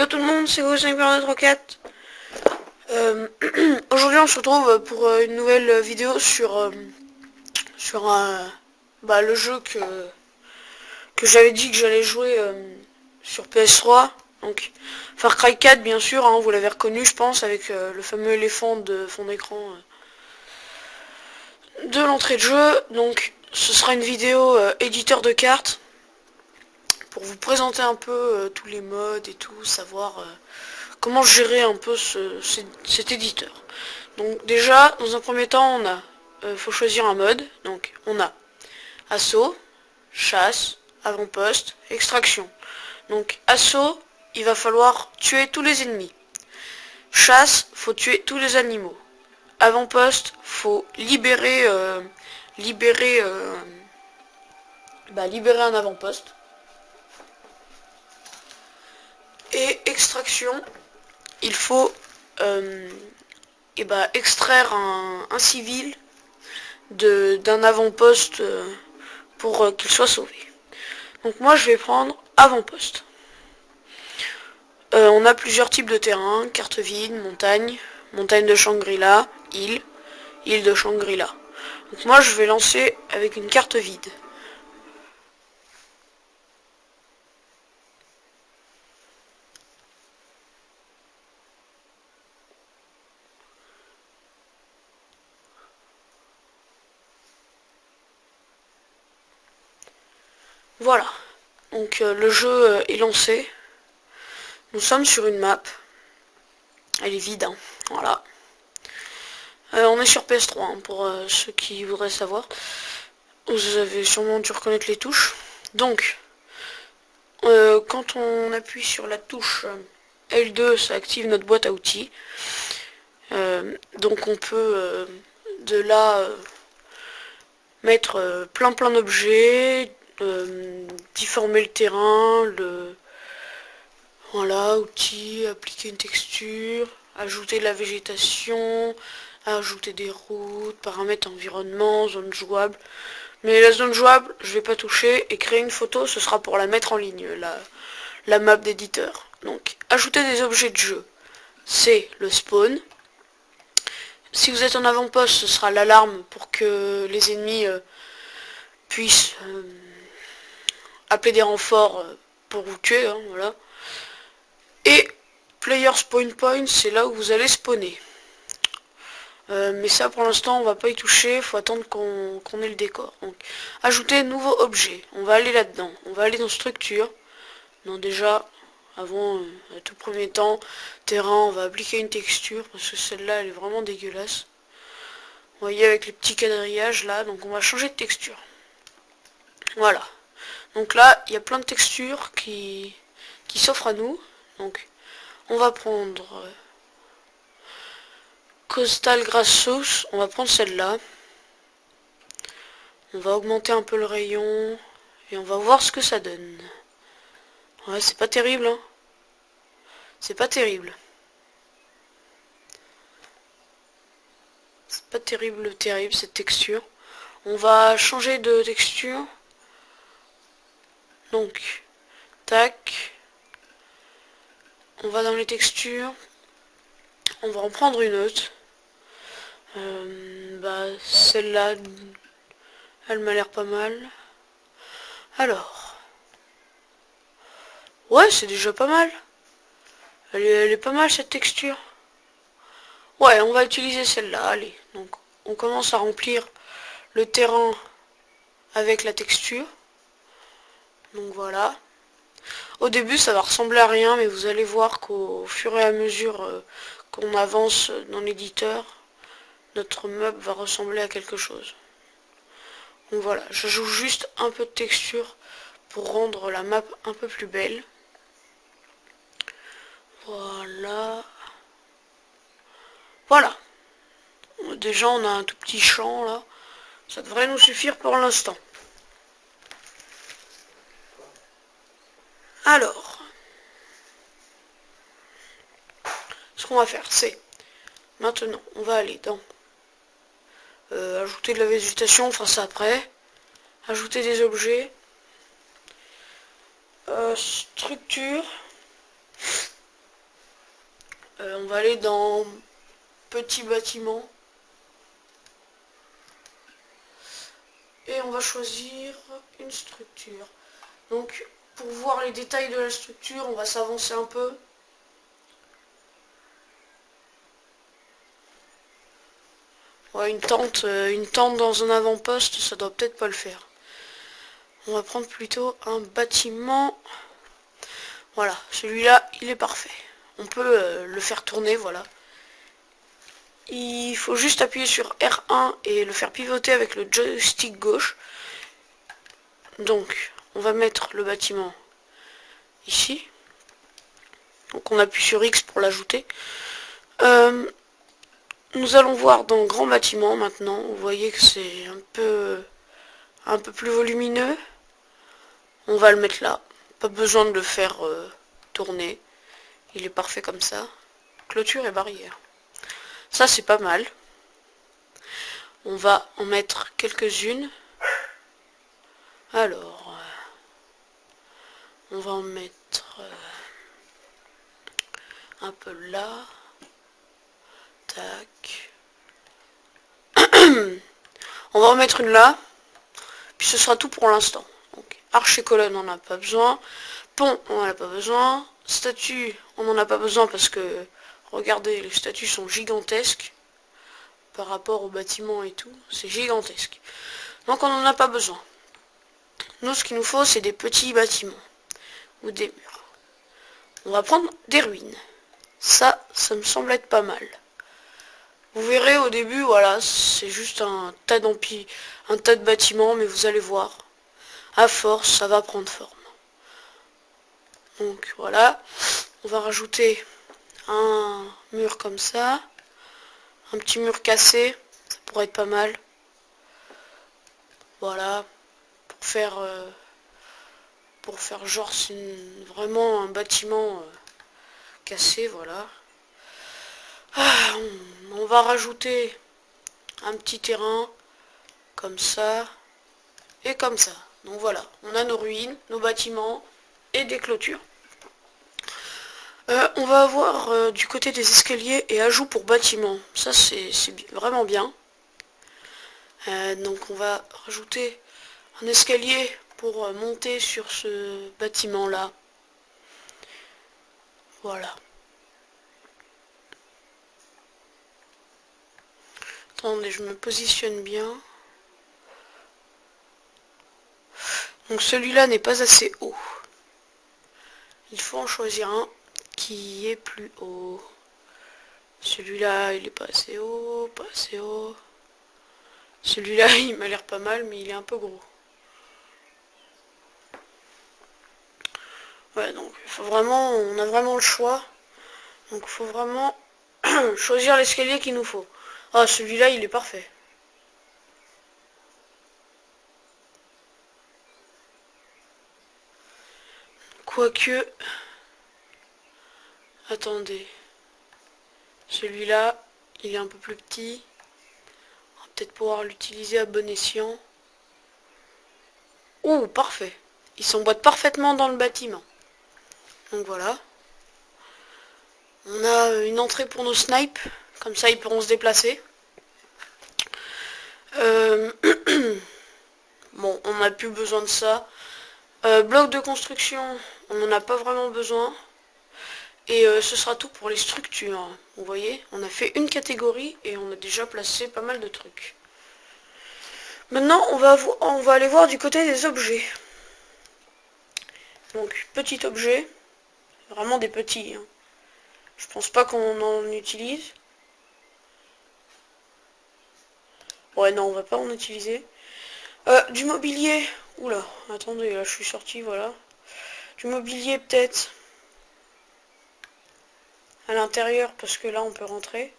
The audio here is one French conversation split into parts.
Yo tout le monde, c'est Go5.934. Aujourd'hui on se retrouve pour une nouvelle vidéo sur le jeu que j'avais dit que j'allais jouer sur PS3. Donc Far Cry 4 bien sûr, hein, vous l'avez reconnu je pense avec le fameux éléphant de fond d'écran de l'entrée de jeu. Donc ce sera une vidéo éditeur de cartes pour vous présenter un peu tous les modes et tout, savoir comment gérer un peu cet éditeur. Donc déjà, dans un premier temps, on a, faut choisir un mode. Donc on a assaut, chasse, avant-poste, extraction. Donc assaut, il va falloir tuer tous les ennemis. Chasse, faut tuer tous les animaux. Avant-poste, faut libérer un avant-poste. Et extraction, il faut extraire un civil d'un avant-poste pour qu'il soit sauvé. Donc moi je vais prendre avant-poste. On a plusieurs types de terrain, carte vide, montagne, montagne de Shangri-La, île de Shangri-La. Donc moi je vais lancer avec une carte vide. Voilà, donc le jeu est lancé. Nous sommes sur une map. Elle est vide, hein. Voilà. On est sur PS3, hein, pour ceux qui voudraient savoir. Vous avez sûrement dû reconnaître les touches. Donc, quand on appuie sur la touche L2, ça active notre boîte à outils. Donc on peut de là mettre plein d'objets, difformer le terrain, voilà, outils, appliquer une texture, ajouter de la végétation, ajouter des routes, paramètres environnement, zone jouable. Mais la zone jouable, je vais pas toucher, et créer une photo, ce sera pour la mettre en ligne, la map d'éditeur. Donc, ajouter des objets de jeu, c'est le spawn. Si vous êtes en avant-poste, ce sera l'alarme pour que les ennemis puissent appeler des renforts pour vous tuer, hein, voilà. Et player spawn point, c'est là où vous allez spawner. Mais ça pour l'instant on va pas y toucher, faut attendre qu'on ait le décor. Donc ajouter nouveau objet, on va aller là-dedans, on va aller dans structure. Non, déjà avant à tout premier temps, terrain, on va appliquer une texture parce que celle-là elle est vraiment dégueulasse. Vous voyez avec les petits quadrillages là, donc on va changer de texture. Voilà. Donc là, il y a plein de textures qui s'offrent à nous. Donc on va prendre Coastal Grass Sauce, on va prendre celle-là. On va augmenter un peu le rayon et on va voir ce que ça donne. Ouais, c'est pas terrible, hein. C'est pas terrible. C'est pas terrible cette texture. On va changer de texture. Donc, tac. On va dans les textures. On va en prendre une autre. Celle-là, elle m'a l'air pas mal. Alors. Ouais, c'est déjà pas mal. Elle est pas mal cette texture. Ouais, on va utiliser celle-là, allez. Donc, on commence à remplir le terrain avec la texture. Donc voilà. Au début, ça va ressembler à rien, mais vous allez voir qu'au fur et à mesure qu'on avance dans l'éditeur, notre meuble va ressembler à quelque chose. Donc voilà, je joue juste un peu de texture pour rendre la map un peu plus belle. Voilà. Voilà. Déjà, on a un tout petit champ là. Ça devrait nous suffire pour l'instant. Alors, ce qu'on va faire, c'est maintenant, on va aller dans ajouter de la végétation, on fera ça après. Ajouter des objets. Structure. On va aller dans petit bâtiment. Et on va choisir une structure. Donc pour voir les détails de la structure, on va s'avancer un peu. Ouais, une tente dans un avant-poste, ça doit peut-être pas le faire. On va prendre plutôt un bâtiment. Voilà, celui-là, il est parfait. On peut le faire tourner, voilà. Il faut juste appuyer sur R1 et le faire pivoter avec le joystick gauche. Donc, on va mettre le bâtiment ici. Donc on appuie sur X pour l'ajouter. Nous allons voir dans le grand bâtiment maintenant. Vous voyez que c'est un peu plus volumineux. On va le mettre là. Pas besoin de le faire tourner. Il est parfait comme ça. Clôture et barrière. Ça c'est pas mal. On va en mettre quelques-unes. Alors, on va en mettre un peu là. Tac. On va en mettre une là. Puis ce sera tout pour l'instant. Arche et colonne, on n'en a pas besoin. Pont, on n'en a pas besoin. Statue, on n'en a pas besoin parce que, regardez, les statues sont gigantesques. Par rapport au bâtiment et tout, c'est gigantesque. Donc on n'en a pas besoin. Nous, ce qu'il nous faut, c'est des petits bâtiments. Ou des murs. On va prendre des ruines. Ça me semble être pas mal. Vous verrez au début, voilà, c'est juste un tas de bâtiments, mais vous allez voir, à force, ça va prendre forme. Donc voilà, on va rajouter un mur comme ça, un petit mur cassé, ça pourrait être pas mal. Voilà, pour faire genre c'est vraiment un bâtiment cassé, voilà. Ah, on va rajouter un petit terrain comme ça et comme ça. Donc voilà, on a nos ruines, nos bâtiments et des clôtures. On va avoir du côté des escaliers et ajout pour bâtiment. Ça c'est vraiment bien. Donc on va rajouter un escalier pour monter sur ce bâtiment là. Voilà. Attendez, je me positionne bien. Donc celui-là n'est pas assez haut. Il faut en choisir un qui est plus haut. Celui-là, il est pas assez haut, pas assez haut. Celui-là, il m'a l'air pas mal, mais il est un peu gros. Ouais, donc faut vraiment, on a vraiment le choix. Donc il faut vraiment choisir l'escalier qu'il nous faut. Ah, celui-là, il est parfait. Quoique, attendez. Celui-là, il est un peu plus petit. On va peut-être pouvoir l'utiliser à bon escient. Ouh, parfait. Il s'emboîte parfaitement dans le bâtiment. Donc voilà. On a une entrée pour nos snipes. Comme ça, ils pourront se déplacer. Bon, on n'a plus besoin de ça. Bloc de construction, on n'en a pas vraiment besoin. Et ce sera tout pour les structures. Vous voyez, on a fait une catégorie et on a déjà placé pas mal de trucs. Maintenant, on va aller voir du côté des objets. Donc, petit objet. Vraiment des petits. Hein. Je pense pas qu'on en utilise. Ouais, non, on va pas en utiliser. Du mobilier. Oula, attendez, là je suis sorti, voilà. Du mobilier peut-être. À l'intérieur, parce que là on peut rentrer.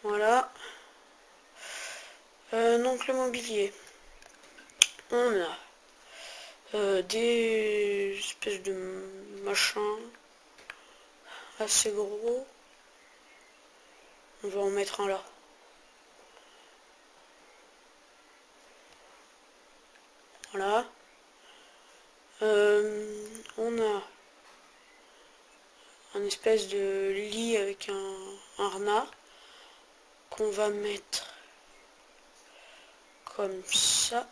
Voilà. Donc le mobilier. On a des espèces de machins assez gros. On va en mettre un là. Voilà. On a espèce de lit avec un renard qu'on va mettre comme ça.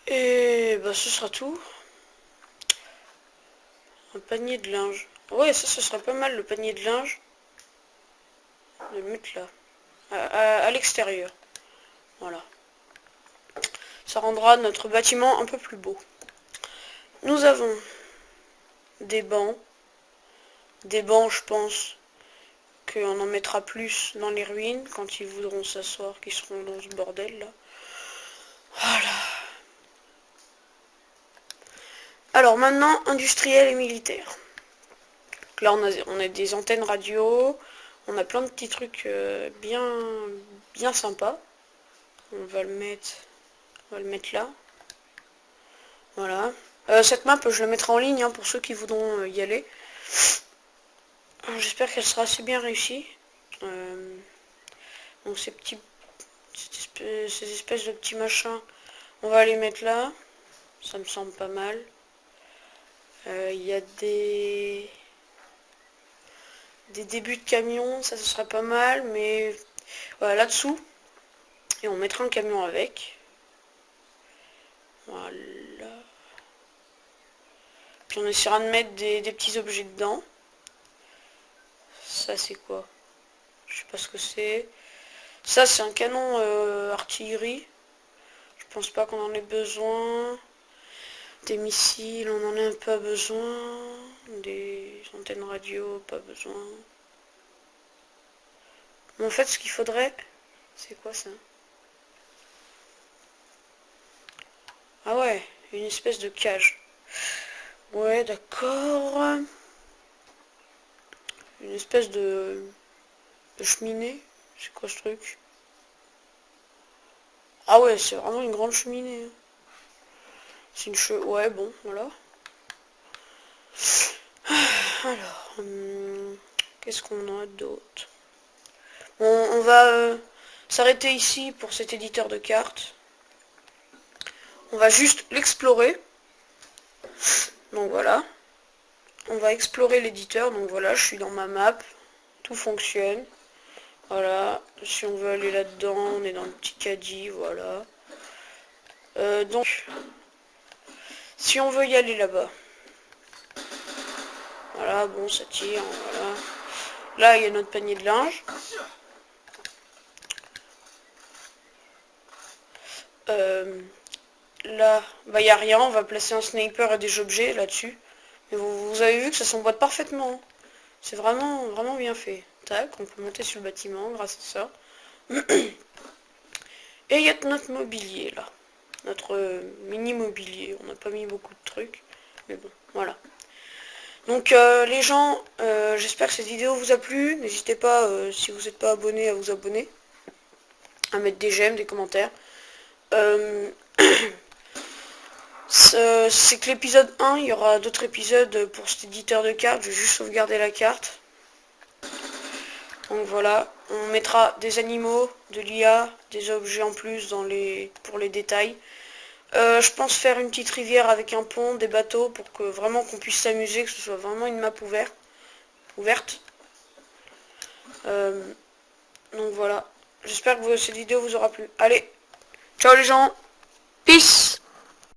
Et bah ce sera tout. Un panier de linge. Ouais, ça ce serait pas mal, le panier de linge. De le mettre là. À l'extérieur. Voilà. Ça rendra notre bâtiment un peu plus beau. Nous avons des bancs. Des bancs, je pense qu'on en mettra plus dans les ruines quand ils voudront s'asseoir, qu'ils seront dans ce bordel là. Voilà. Alors maintenant, industriel et militaire. Donc là on a des antennes radio, on a plein de petits trucs bien sympas. On va le mettre là. Voilà. Cette map, je la mettrai en ligne hein, pour ceux qui voudront y aller. J'espère qu'elle sera assez bien réussie. Donc ces espèces de petits machins, on va les mettre là. Ça me semble pas mal. Il y a des débuts de camion, ça ce serait pas mal, mais voilà, là-dessous. Et on mettra un camion avec. Voilà. Puis on essaiera de mettre des petits objets dedans. Ça c'est quoi? Je sais pas ce que c'est. Ça c'est un canon artillerie. Je pense pas qu'on en ait besoin. Des missiles, on en a pas besoin. Des antennes radio, pas besoin. Mais en fait ce qu'il faudrait, c'est quoi ça? Ah ouais, une espèce de cage. Ouais, d'accord. Une espèce de cheminée. C'est quoi ce truc? Ah ouais, c'est vraiment une grande cheminée. C'est une ouais, bon, voilà. Alors, qu'est-ce qu'on a d'autre? Bon, on va s'arrêter ici pour cet éditeur de cartes. On va juste l'explorer. Donc voilà. On va explorer l'éditeur. Donc voilà, je suis dans ma map. Tout fonctionne. Voilà. Si on veut aller là-dedans, on est dans le petit caddie. Voilà. Donc, si on veut y aller là-bas. Voilà, bon, ça tire. Voilà. Là, il y a notre panier de linge. Là, bah, il n'y a rien. On va placer un sniper et des objets là-dessus. Mais vous avez vu que ça s'emboîte parfaitement. C'est vraiment bien fait. Tac, on peut monter sur le bâtiment grâce à ça. Et il y a notre mobilier là. Notre mini mobilier. On n'a pas mis beaucoup de trucs. Mais bon, voilà. Donc les gens, j'espère que cette vidéo vous a plu. N'hésitez pas, si vous n'êtes pas abonné, à vous abonner. À mettre des j'aime, des commentaires. C'est que l'épisode 1, il y aura d'autres épisodes pour cet éditeur de cartes. Je vais juste sauvegarder la carte. Donc voilà, on mettra des animaux, de l'IA, des objets en plus pour les détails. Je pense faire une petite rivière avec un pont, des bateaux, pour que vraiment qu'on puisse s'amuser, que ce soit vraiment une map ouverte. Donc voilà, j'espère que cette vidéo vous aura plu. Allez, ciao les gens, peace.